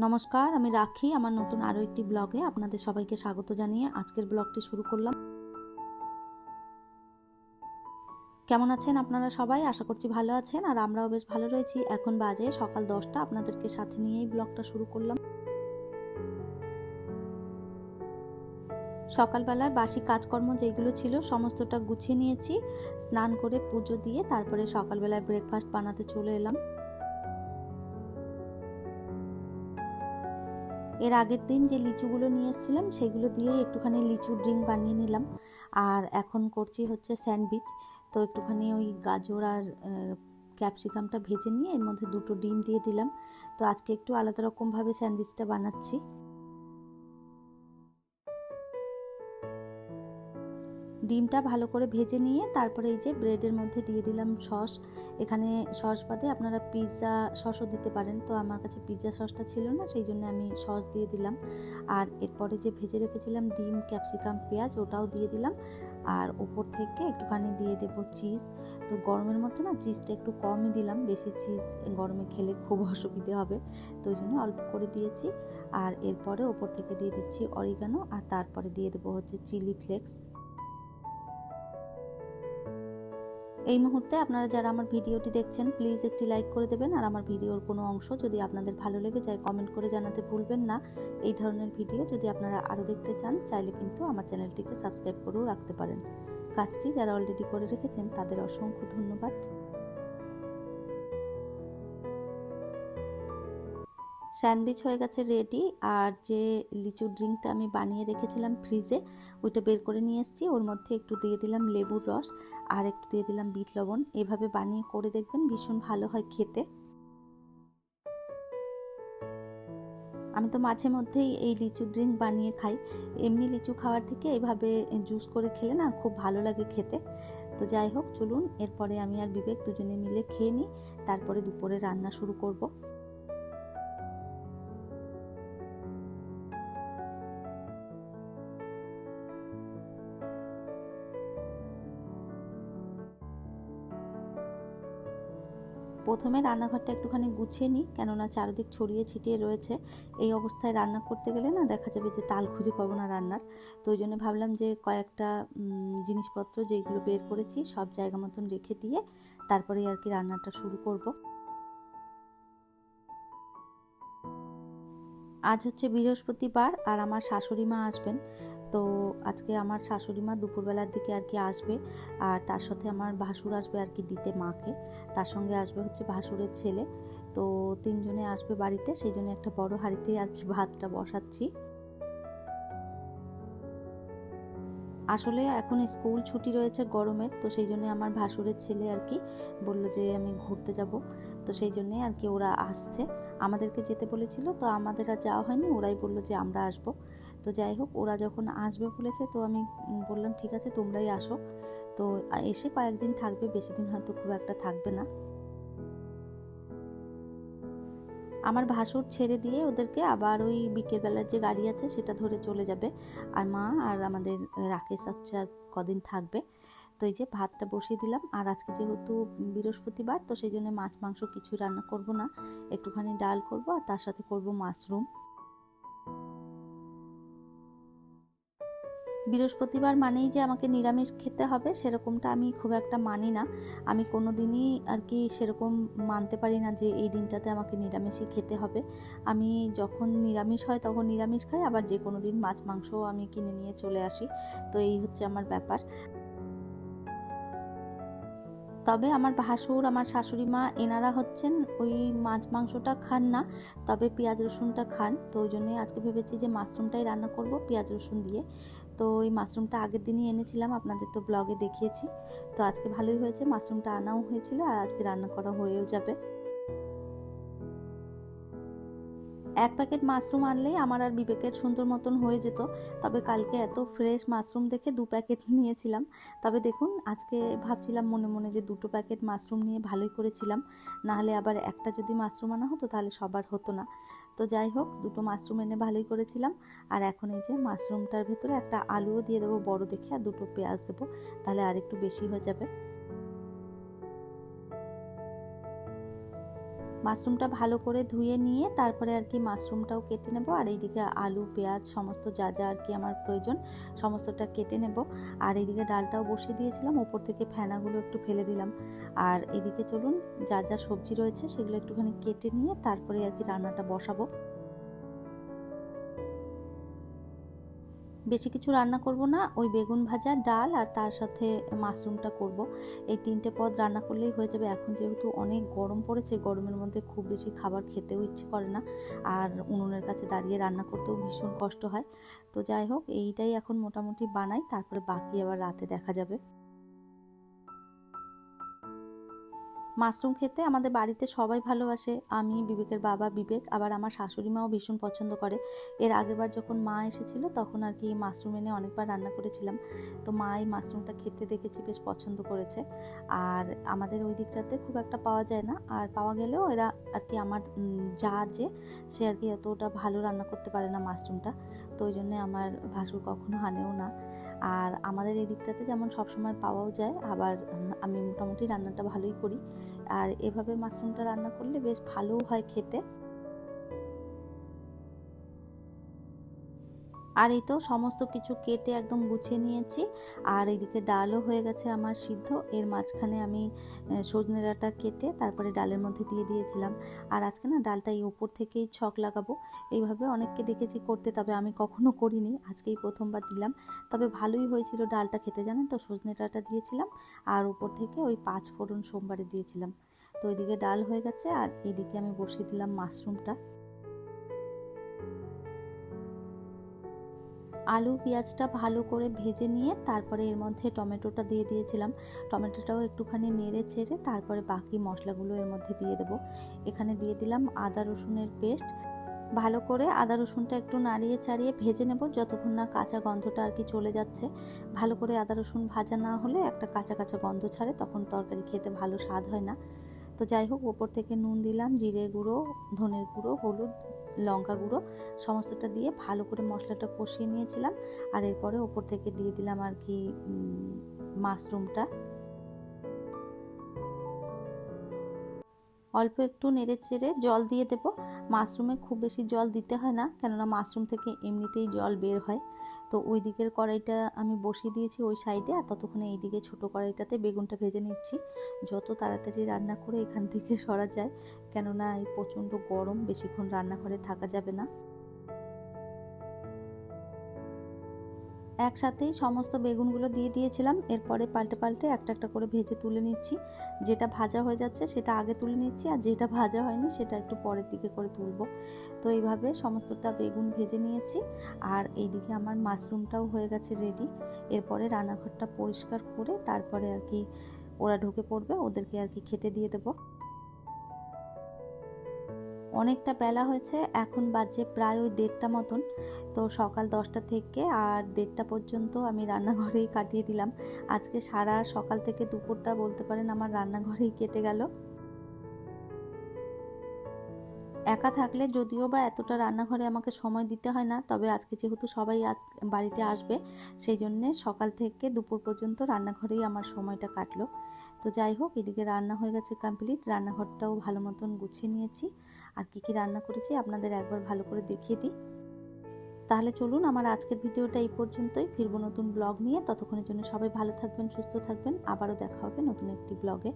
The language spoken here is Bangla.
নমস্কার, আমি রাখি। আমার নতুন আরও একটি ব্লগে আপনাদের সবাইকে স্বাগত জানিয়ে আজকের ব্লগটি শুরু করলাম। কেমন আছেন আপনারা সবাই? আশা করছি ভালো আছেন, আর আমরাও বেশ ভালো রয়েছি। এখন বাজে সকাল 10টা। আপনাদেরকে সাথে নিয়েই ব্লগটা শুরু করলাম। সকালবেলার বাসি কাজকর্ম যেগুলো ছিল সমস্তটা গুছিয়ে নিয়েছি। স্নান করে পুজো দিয়ে তারপরে সকালবেলায় ব্রেকফাস্ট বানাতে চলে এলাম। এর আগের দিন যে লিচুগুলো নিয়ে এসেছিলাম সেগুলো দিয়েই একটুখানি লিচুর ড্রিঙ্ক বানিয়ে নিলাম। আর এখন করছি হচ্ছে স্যান্ডউইচ। তো একটুখানি ওই গাজর আর ক্যাপসিকামটা ভেজে নিয়ে এর মধ্যে দুটো ডিম দিয়ে দিলাম। তো আজকে একটু আলাদা রকমভাবে স্যান্ডউইচটা বানাচ্ছি। ডিমটা ভালো করে ভেজে নিয়ে তারপরে এই যে ব্রেডের মধ্যে দিয়ে দিলাম সস। এখানে সস বাদে আপনারা পিৎজা সসও দিতে পারেন, তো আমার কাছে পিৎজা সসটা ছিল না, সেই জন্য আমি সস দিয়ে দিলাম। আর এরপরে যে ভেজে রেখেছিলাম ডিম, ক্যাপসিকাম, পেঁয়াজ, ওটাও দিয়ে দিলাম। আর ওপর থেকে একটুখানি দিয়ে দেবো চিজ। তো গরমের মধ্যে না চিজটা একটু কমই দিলাম, বেশি চিজ গরমে খেলে খুব অসুবিধে হবে, তো ওই জন্য অল্প করে দিয়েছি। আর এরপরে ওপর থেকে দিয়ে দিচ্ছি অরিগানো, আর তারপরে দিয়ে দেবো হচ্ছে চিলি ফ্লেক্স। এই মুহূর্তে আপনারা যারা আমার ভিডিওটি দেখছেন প্লিজ একটি লাইক করে দেবেন, আর আমার ভিডিওর কোনো অংশ যদি আপনাদের ভালো লেগে যায় কমেন্ট করে জানাতে ভুলবেন না। এই ধরনের ভিডিও যদি আপনারা আরও দেখতে চান চাইলে কিন্তু আমার চ্যানেলটিকে সাবস্ক্রাইব করেও রাখতে পারেন। কাজটি যারা অলরেডি করে রেখেছেন তাদের অসংখ্য ধন্যবাদ। স্যান্ডউইচ হয়ে গেছে রেডি। আর যে লিচুর ড্রিঙ্কটা আমি বানিয়ে রেখেছিলাম ফ্রিজে, ওইটা বের করে নিয়ে এসেছি। ওর মধ্যে একটু দিয়ে দিলাম লেবুর রস আর একটু দিয়ে দিলাম বিট লবণ। এভাবে বানিয়ে করে দেখবেন, ভীষণ ভালো হয় খেতে। আমি তো মাঝে মধ্যেই এই লিচু ড্রিঙ্ক বানিয়ে খাই। এমনি লিচু খাওয়ার থেকে এইভাবে জুস করে খেলে না খুব ভালো লাগে খেতে। তো যাই হোক, চলুন এরপরে আমি আর বিবেক দুজনে মিলে খেয়ে নিই, তারপরে দুপুরে রান্না শুরু করব। প্রথমে রান্নাঘরটা একটুখানি গুছিয়ে নিই, কেননা চারিদিক ছড়িয়ে ছিটিয়ে রয়েছে। এই অবস্থায় রান্না করতে গেলে না দেখা যাবে যে তাল খুঁজে পাবো না রান্নার। তো ওই জন্য ভাবলাম যে কয়েকটা জিনিসপত্র যেগুলো বের করেছি সব জায়গা মতন রেখে দিয়ে তারপরেই আর কি রান্নাটা শুরু করব। আজ হচ্ছে বৃহস্পতিবার, আর আমার শাশুড়ি মা আসবেন। তো আজকে আমার শাশুড়ি মা দুপুরবেলার দিকে আর কি আসবে, আর তার সাথে আমার ভাসুর আসবে আর কি দিতে মাকে। তার সঙ্গে আসবে হচ্ছে ভাসুরের ছেলে। তো তিনজনে আসবে বাড়িতে, সেই জন্য একটা বড় হাঁড়িতে আর কি ভাতটা বসাচ্ছি। আসলে এখন স্কুল ছুটি রয়েছে গরমের, তো সেই জন্য আমার ভাসুরের ছেলে আর কি বলল যে আমি ঘুরতে যাব। তো সেই জন্যে আর কি ওরা আসছে। আমাদেরকে যেতে বলেছিল, তো আমাদের আর যাওয়া হয়নি, ওরাই বলল যে আমরা আসব। তো যাই হোক, ওরা যখন আসবে বলেছে তো আমি বললাম ঠিক আছে তোমরাই আসো। তো এসে কয়েকদিন থাকবে, বেশি দিন হয়তো খুব একটা থাকবে না। আমার ভাসুর ছেড়ে দিয়ে ওদেরকে আবার ওই বিকেলবেলার যে গাড়ি আছে সেটা ধরে চলে যাবে। আর মা আর আমাদের রাকেশ হচ্ছে আর কদিন থাকবে। তো এই যে ভাতটা বসিয়ে দিলাম। আর আজকে যেহেতু বৃহস্পতিবার, তো সেই জন্য মাছ মাংস কিছুই রান্না করব না, একটুখানি ডাল করব আর তার সাথে করব মাশরুম। বৃহস্পতিবার মানেই যে আমাকে নিরামিষ খেতে হবে সেরকমটা আমি খুব একটা মানি না। আমি কোনো দিনই আর কি সেরকম মানতে পারি না যে এই দিনটাতে আমাকে নিরামিষই খেতে হবে। আমি যখন নিরামিষ হয় তখন নিরামিষ খাই, আবার যে কোনো দিন মাছ মাংসও আমি কিনে নিয়ে চলে আসি। তো এই হচ্ছে আমার ব্যাপার। তবে আমার ভাসুর, আমার শাশুড়ি মা এনারা হচ্ছেন ওই মাছ মাংসটা খান না, তবে পেঁয়াজ রসুনটা খান। তো ওই জন্যই আজকে ভেবেছি যে মাশরুমটাই রান্না করব পেঁয়াজ রসুন দিয়ে। তো ওই মাশরুমটা আগের দিনই এনেছিলাম, আপনাদের তো ব্লগে দেখিয়েছি। তো আজকে ভালোই হয়েছে, মাশরুমটা আনাও হয়েছিল আর আজকে রান্না করা হয়েও যাবে। এক প্যাকেট মাশরুম আনলেই আমার আর বিবেকের সুন্দর মতন হয়ে যেত। তবে কালকে এত ফ্রেশ মাশরুম দেখে 2 প্যাকেট নিয়েছিলাম। তবে দেখুন আজকে ভাবছিলাম মনে মনে যে 2 প্যাকেট মাশরুম নিয়ে ভালোই করেছিলাম, নাহলে আবার একটা যদি মাশরুম আনা হতো তাহলে সবার হতো না। তো যাই হোক, 2 মাশরুম এনে ভালোই করেছিলাম। আর এখন এই যে মাশরুমটার ভেতরে একটা আলুও দিয়ে দেবো বড় দেখে, আর 2 পেঁয়াজ দেবো, তাহলে আর একটু বেশি হয়ে যাবে। মাশরুমটা ভালো করে ধুয়ে নিয়ে তারপরে আর কি মাশরুমটাও কেটে নেব, আর এইদিকে আলু পেঁয়াজ সমস্ত যা যা আর কি আমার প্রয়োজন সমস্তটা কেটে নেব। আর এইদিকে ডালটাও বসিয়ে দিয়েছিলাম, উপর থেকে ফেনাগুলো একটু ফেলে দিলাম। আর এদিকে চলুন যা যা সবজি রয়েছে সেগুলো একটুখানি কেটে নিয়ে তারপরে আর কি রান্নাটা বসাবো। বেশি কিছু রান্না করব না, ওই বেগুন ভাজা, ডাল আর তার সাথে মাশরুমটা করব। এই 3টে পদ রান্না করলেই হয়ে যাবে। এখন যেহেতু অনেক গরম পড়েছে, গরমের মধ্যে খুব বেশি খাবার খেতেও ইচ্ছে করে না, আর উনুনের কাছে দাঁড়িয়ে রান্না করতেও ভীষণ কষ্ট হয়। তো যাই হোক, এইটাই এখন মোটামুটি বানাই, তারপরে বাকি আবার রাতে দেখা যাবে। মাশরুম খেতে আমাদের বাড়িতে সবাই ভালোবাসে। আমি, বিবেকের বাবা বিবেক, আবার আমার শাশুড়ি মাও ভীষণ পছন্দ করে। এর আগেরবার যখন মা এসেছিল তখন আর কি মাশরুম এনে অনেকবার রান্না করেছিলাম। তো মা এই মাশরুমটা খেতে দেখেছি বেশ পছন্দ করেছে। আর আমাদের ওই দিকটাতে খুব একটা পাওয়া যায় না, আর পাওয়া গেলেও এরা আর কি আমার যা যে সে আর কি এতটা ভালো রান্না করতে পারে না মাশরুমটা, তো ওই জন্যে আমার ভাসুর কখনো আনেও না। আর আমাদের এই দিকটাতে যেমন সবসময় পাওয়াও যায়, আবার আমি মোটামুটি রান্নাটা ভালোই করি। আর এভাবে মাশরুমটা রান্না করলে বেশ ভালোও হয় খেতে। আর এই তো সমস্ত কিছু কেটে একদম গুছিয়ে নিয়েছি। আর এইদিকে ডালও হয়ে গেছে আমার সিদ্ধ। এর মাঝখানে আমি সজনে ডাঁটা কেটে তারপরে ডালের মধ্যে দিয়ে দিয়েছিলাম। আর আজকে না ডালটা এই উপর থেকেই ছক লাগাবো, এইভাবে অনেককে দেখেছি করতে, তবে আমি কখনো করিনি, আজকেই প্রথমবার দিলাম। তবে ভালোই হয়েছিল ডালটা খেতে, জানেন তো। সজনে ডাঁটা দিয়েছিলাম আর উপর থেকে ওই 5 ফোড়ন সোমবারে দিয়েছিলাম। তো এদিকে ডাল হয়ে গেছে, আর এদিকে আমি বসিয়ে দিলাম মাশরুমটা। আলু পেঁয়াজটা ভালো করে ভেজে নিয়ে তারপরে এর মধ্যে টমেটোটা দিয়ে দিয়েছিলাম। টমেটোটাও একটুখানি নেড়ে চেড়ে তারপরে বাকি মশলাগুলো এর মধ্যে দিয়ে দেবো। এখানে দিয়ে দিলাম আদা রসুনের পেস্ট। ভালো করে আদা রসুনটা একটু নাড়িয়ে চাড়িয়ে ভেজে নেব যতক্ষণ না কাঁচা গন্ধটা আর কি চলে যাচ্ছে। ভালো করে আদা রসুন ভাজা না হলে একটা কাঁচা কাঁচা গন্ধ ছাড়ে, তখন তরকারি খেতে ভালো স্বাদ হয় না। তো যাই হোক, ওপর থেকে নুন দিলাম, জিরে গুঁড়ো, ধনের গুঁড়ো, হলুদ, লঙ্কা গুঁড়ো সমস্তটা দিয়ে ভালো করে মশলাটা কষিয়ে নিয়েছিলাম। আর এরপরে ওপর থেকে দিয়ে দিলাম আর কি মাশরুমটা। অল্প একটু নেড়ে চেড়ে জল দিয়ে দেবো। মাশরুমে খুব বেশি জল দিতে হয় না, কেননা মাশরুম থেকে এমনিতেই জল বের হয়। তো ওই দিকের কড়াইটা আমি বসিয়ে দিয়েছি ওই সাইডে, আর ততক্ষণে এই দিকে ছোটো কড়াইটাতে বেগুনটা ভেজে নিচ্ছি। যত তাড়াতাড়ি রান্না করে এখান থেকে সরা যায়, কেননা এই প্রচণ্ড গরম, বেশিক্ষণ রান্নাঘরে থাকা যাবে না। একসাথেই সমস্ত বেগুনগুলো দিয়ে দিয়েছিলাম, এরপরে পাল্টে পাল্টে একটা একটা করে ভেজে তুলে নিচ্ছি। যেটা ভাজা হয়ে যাচ্ছে সেটা আগে তুলে নিচ্ছি, আর যেটা ভাজা হয়নি সেটা একটু পরের দিকে করে তুলবো। তো এইভাবে সমস্তটা বেগুন ভেজে নিয়েছি। আর এইদিকে আমার মাশরুমটাও হয়ে গেছে রেডি। এরপরে রান্নাঘরটা পরিষ্কার করে তারপরে আর কি ওরা ঢুকে পড়বে, ওদেরকে আর কি খেতে দিয়ে দেবো। অনেকটা বেলা হয়েছে, এখন বাজে প্রায় ওই 1:30 মতন। তো সকাল 10টা থেকে আর 1:30 পর্যন্ত আমি রান্নাঘরেই কাটিয়ে দিলাম। আজকে সারা সকাল থেকে দুপুরটা বলতে পারেন আমার রান্নাঘরেই কেটে গেল। একা থাকলে যদিও বা এতটা রান্নাঘরে আমাকে সময় দিতে হয় না, তবে আজকে যেহেতু সবাই বাড়িতে আসবে, সেই জন্যে সকাল থেকে দুপুর পর্যন্ত রান্নাঘরেই আমার সময়টা কাটলো। তো যাই হোক, এদিকে রান্না হয়ে গেছে কমপ্লিট, রান্নাঘরটাও ভালো মতন গুছিয়ে নিয়েছি। আর কি কি রান্না করেছি আপনাদের একবার ভালো করে দেখিয়ে দিই। তাহলে চলুন, আমার আজকের ভিডিওটা এই পর্যন্তই। ফিরবো নতুন ব্লগ নিয়ে, ততক্ষণের জন্য সবাই ভালো থাকবেন, সুস্থ থাকবেন। আবারও দেখা হবে নতুন একটি ব্লগে।